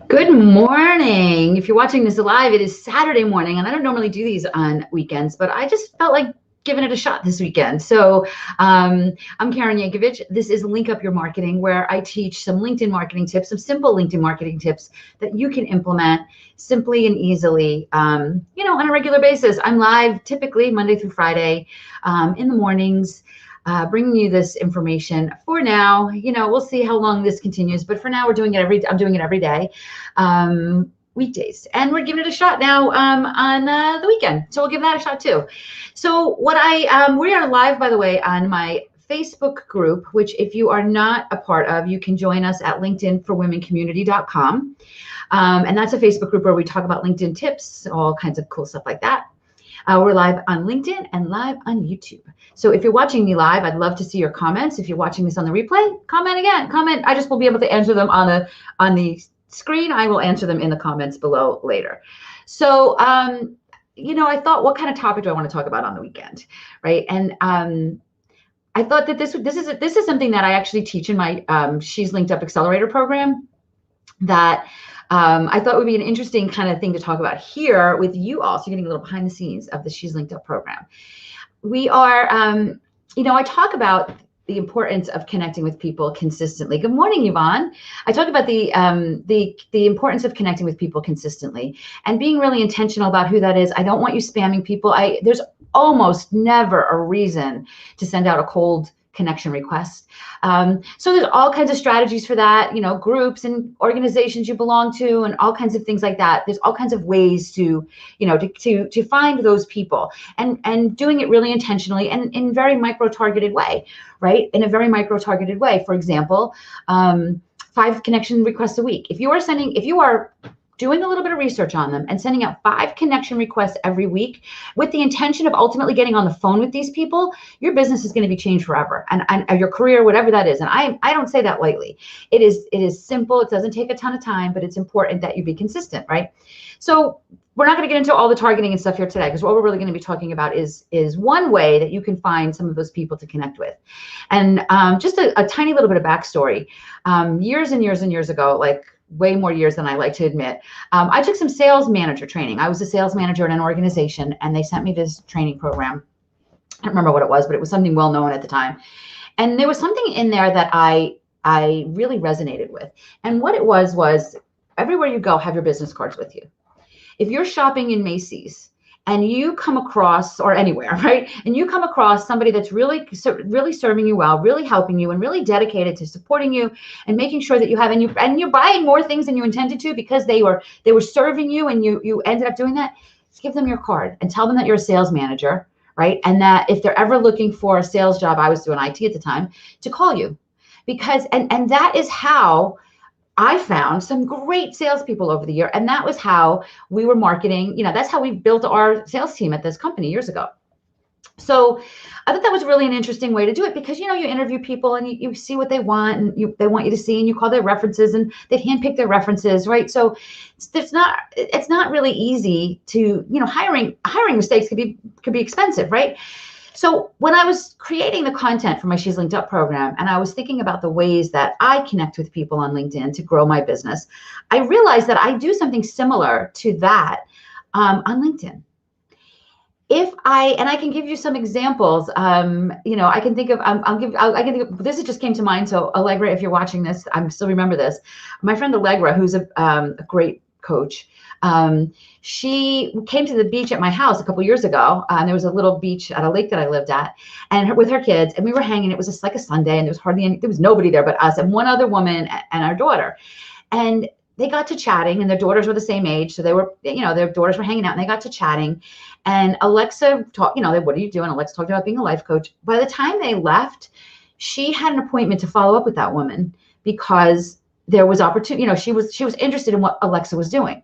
Good morning. If you're watching this live, it is Saturday morning, and I don't normally do these on weekends, but I just felt like giving it a shot this weekend. So I'm Karen Yankovich. This is Link Up Your Marketing, where I teach some LinkedIn marketing tips, some simple LinkedIn marketing tips that you can implement simply and easily, on a regular basis. I'm live typically Monday through Friday in the mornings. Bringing you this information for now. We'll see how long this continues, but for now, I'm doing it every day, weekdays, and we're giving it a shot now on the weekend. So we'll give that a shot too. So we are live, by the way, on my Facebook group, which if you are not a part of, you can join us at linkedinforwomencommunity.com. And that's a Facebook group where we talk about LinkedIn tips, all kinds of cool stuff like that. We're live on LinkedIn and live on YouTube. So if you're watching me live, I'd love to see your comments. If you're watching this on the replay, comment again. Comment. I just will be able to answer them on the screen. I will answer them in the comments below later. So, I thought, what kind of topic do I want to talk about on the weekend, right? And I thought that this is something that I actually teach in my She's Linked Up Accelerator program that I thought would be an interesting kind of thing to talk about here with you all. So you're getting a little behind the scenes of the She's Linked Up program. We are, I talk about the importance of connecting with people consistently. Good morning, Yvonne. I talk about the importance of connecting with people consistently and being really intentional about who that is. I don't want you spamming people. There's almost never a reason to send out a cold connection request. So there's all kinds of strategies for that, groups and organizations you belong to and all kinds of things like that. There's all kinds of ways to find those people and doing it really intentionally and in very micro-targeted way, right? In a very micro-targeted way. For example, 5 connection requests a week. If you are doing a little bit of research on them and sending out 5 connection requests every week with the intention of ultimately getting on the phone with these people, your business is going to be changed forever and your career, whatever that is. And I don't say that lightly. It is simple. It doesn't take a ton of time, but it's important that you be consistent, right? So we're not going to get into all the targeting and stuff here today, because what we're really going to be talking about is one way that you can find some of those people to connect with. And just a tiny little bit of backstory. Years and years and years ago, like way more years than I like to admit, I took some sales manager training. I was a sales manager in an organization, and they sent me this training program. I don't remember what it was, but it was something well known at the time. And there was something in there that I really resonated with. And what it was everywhere you go, have your business cards with you. If you're shopping in Macy's and you come across, or anywhere, right? And you come across somebody that's really serving you well, really helping you, and really dedicated to supporting you and making sure that you have, and you're buying more things than you intended to because they were serving you, and you ended up doing that. Just give them your card and tell them that you're a sales manager, right? And that if they're ever looking for a sales job, I was doing IT at the time, to call you, because and that is how I found some great salespeople over the year. And that was how we were marketing. That's how we built our sales team at this company years ago. So I thought that was really an interesting way to do it, because, you interview people and you see what they want, and they want you to see, and you call their references, and they handpick their references, right? So it's not really easy to, hiring mistakes could be expensive, right? So when I was creating the content for my She's Linked Up program, and I was thinking about the ways that I connect with people on LinkedIn to grow my business, I realized that I do something similar to that on LinkedIn. I can give you some examples. I can think of, this just came to mind. So Allegra, if you're watching this, I still remember this. My friend Allegra, who's a great coach, she came to the beach at my house a couple years ago. And there was a little beach at a lake that I lived at, and with her kids, and we were hanging. It was just like a Sunday, and there was nobody there but us and one other woman and our daughter. And they got to chatting, and their daughters were the same age. So they were, their daughters were hanging out, and they got to chatting. And Alexa talked, what are you doing? Alexa talked about being a life coach. By the time they left, she had an appointment to follow up with that woman, because there was opportunity, she was interested in what Alexa was doing.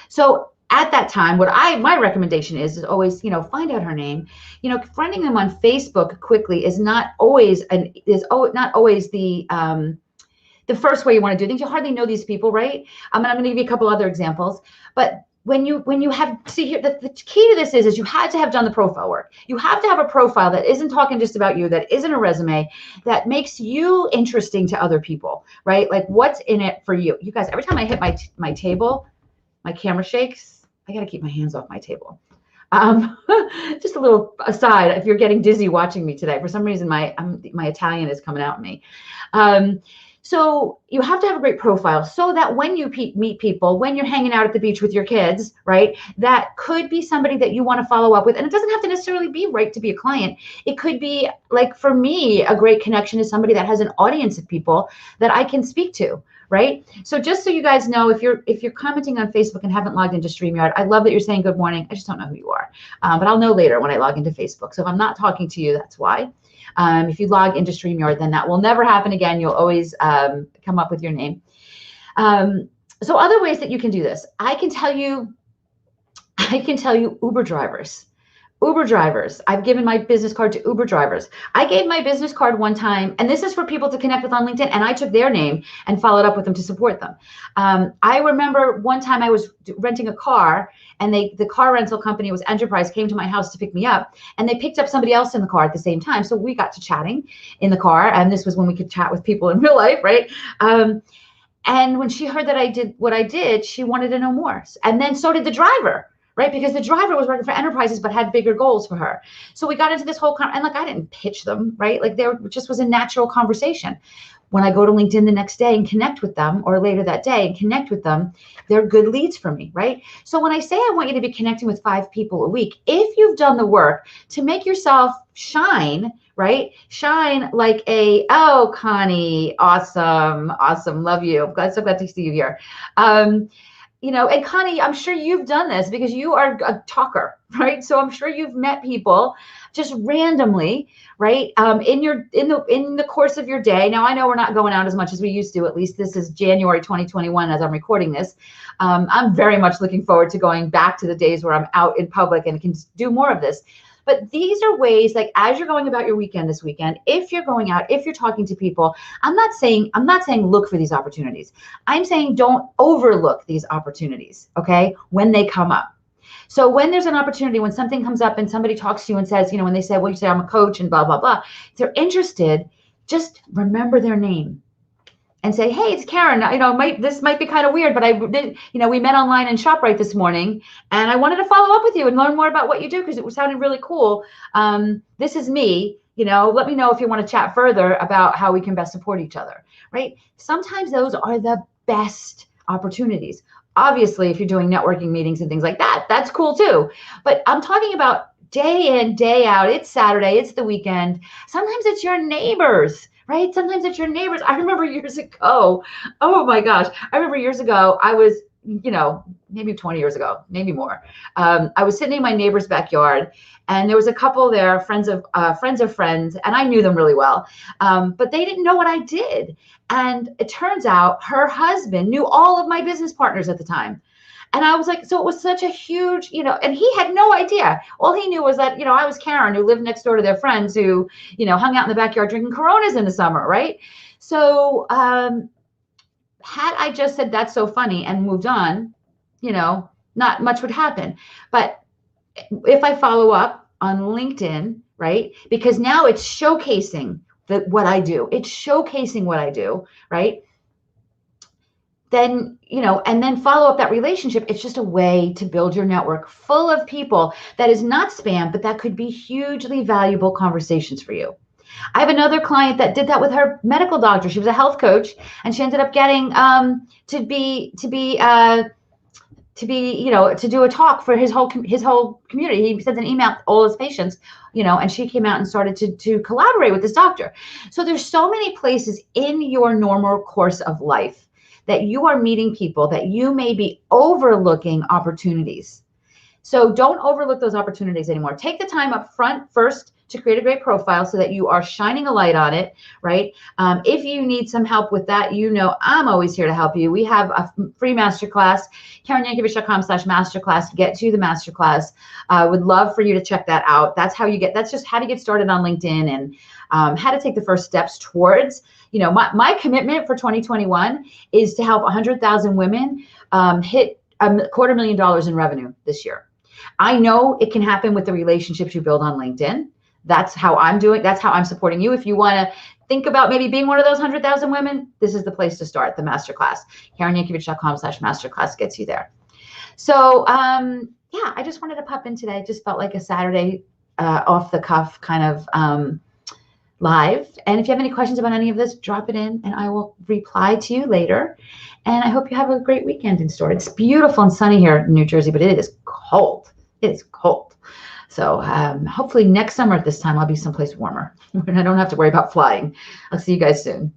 So at that time, my recommendation is always, find out her name. Finding them on Facebook quickly is not always the first way you want to do things. You hardly know these people, right? I'm going to give you a couple other examples, but when you have, see here, the key to this is you had to have done the profile work. You have to have a profile that isn't talking just about you, that isn't a resume, that makes you interesting to other people, right? Like what's in it for you. You guys, every time I hit my table, my camera shakes. I got to keep my hands off my table. Just a little aside, if you're getting dizzy watching me today, for some reason, my Italian is coming out in me. So you have to have a great profile so that when you meet people, when you're hanging out at the beach with your kids, right, that could be somebody that you want to follow up with. And it doesn't have to necessarily be right to be a client. It could be, like for me, a great connection is somebody that has an audience of people that I can speak to, right? So just so you guys know, if you're commenting on Facebook and haven't logged into StreamYard, I love that you're saying good morning. I just don't know who you are, but I'll know later when I log into Facebook. So if I'm not talking to you, that's why. If you log into StreamYard, then that will never happen again. You'll always come up with your name. So other ways that you can do this, I can tell you Uber drivers. Uber drivers. I've given my business card to Uber drivers. I gave my business card one time, and this is for people to connect with on LinkedIn, and I took their name and followed up with them to support them. I remember one time I was renting a car, and the car rental company, it was Enterprise, came to my house to pick me up, and they picked up somebody else in the car at the same time. So we got to chatting in the car, and this was when we could chat with people in real life, right? And when she heard that I did what I did, she wanted to know more. And then so did the driver, right? Because the driver was working for Enterprises, but had bigger goals for her. So we got into this whole, and like, I didn't pitch them, right? Like there just was a natural conversation. When I go to LinkedIn the next day and connect with them, or later that day and connect with them, they're good leads for me, right? So when I say I want you to be connecting with 5 people a week, if you've done the work to make yourself shine, right? Shine like oh, Connie, awesome, love you. I'm so glad to see you here. You know, and Connie, I'm sure you've done this because you are a talker, right? So I'm sure you've met people just randomly, right? In the course of your day. Now I know we're not going out as much as we used to. At least this is January 2021 as I'm recording this. I'm very much looking forward to going back to the days where I'm out in public and can do more of this. But these are ways, like as you're going about your weekend this weekend, if you're going out, if you're talking to people, I'm not saying look for these opportunities. I'm saying don't overlook these opportunities, okay, when they come up. So when there's an opportunity, when something comes up and somebody talks to you and says, you know, when they say, well, you say I'm a coach and blah, blah, blah, if they're interested, just remember their name. And say, hey, it's Karen. You know, this might be kind of weird, but I did, you know, we met online in ShopRite this morning, and I wanted to follow up with you and learn more about what you do because it was sounding really cool. This is me. You know, let me know if you want to chat further about how we can best support each other, right? Sometimes those are the best opportunities. Obviously, if you're doing networking meetings and things like that, that's cool too. But I'm talking about day in, day out. It's Saturday. It's the weekend. Sometimes it's your neighbors. Right? Sometimes it's your neighbors. I remember years ago, oh my gosh, I remember years ago, I was, you know, maybe 20 years ago, maybe more. I was sitting in my neighbor's backyard, and there was a couple there, friends of friends, and I knew them really well, but they didn't know what I did. And it turns out her husband knew all of my business partners at the time. And I was like, so it was such a huge, you know, and he had no idea. All he knew was that, you know, I was Karen who lived next door to their friends who, you know, hung out in the backyard drinking Coronas in the summer, right? So had I just said that's so funny and moved on, you know, not much would happen. But if I follow up on LinkedIn, right, because now it's showcasing what I do. It's showcasing what I do, right? Then, you know, and then follow up that relationship. It's just a way to build your network full of people that is not spam, but that could be hugely valuable conversations for you. I have another client that did that with her medical doctor. She was a health coach, and she ended up getting to do a talk for his whole community. He sent an email to all his patients, you know, and she came out and started to collaborate with this doctor. So there's so many places in your normal course of life that you are meeting people that you may be overlooking opportunities. So don't overlook those opportunities anymore. Take the time up front first to create a great profile so that you are shining a light on it, right? If you need some help with that, you know I'm always here to help you. We have a free masterclass, KarenYankovich.com/masterclass. Get to the masterclass. Would love for you to check that out. That's just how to get started on LinkedIn and how to take the first steps towards, you know, my commitment for 2021 is to help 100,000 women hit $250,000 in revenue this year. I know it can happen with the relationships you build on LinkedIn. That's how I'm doing. That's how I'm supporting you. If you want to think about maybe being one of those 100,000 women, this is the place to start, the masterclass. KarenYankovich.com/masterclass gets you there. So yeah, I just wanted to pop in today. It just felt like a Saturday off the cuff kind of live. And if you have any questions about any of this, drop it in and I will reply to you later. And I hope you have a great weekend in store. It's beautiful and sunny here in New Jersey, but it is cold. It is cold. So hopefully next summer at this time, I'll be someplace warmer. I don't have to worry about flying. I'll see you guys soon.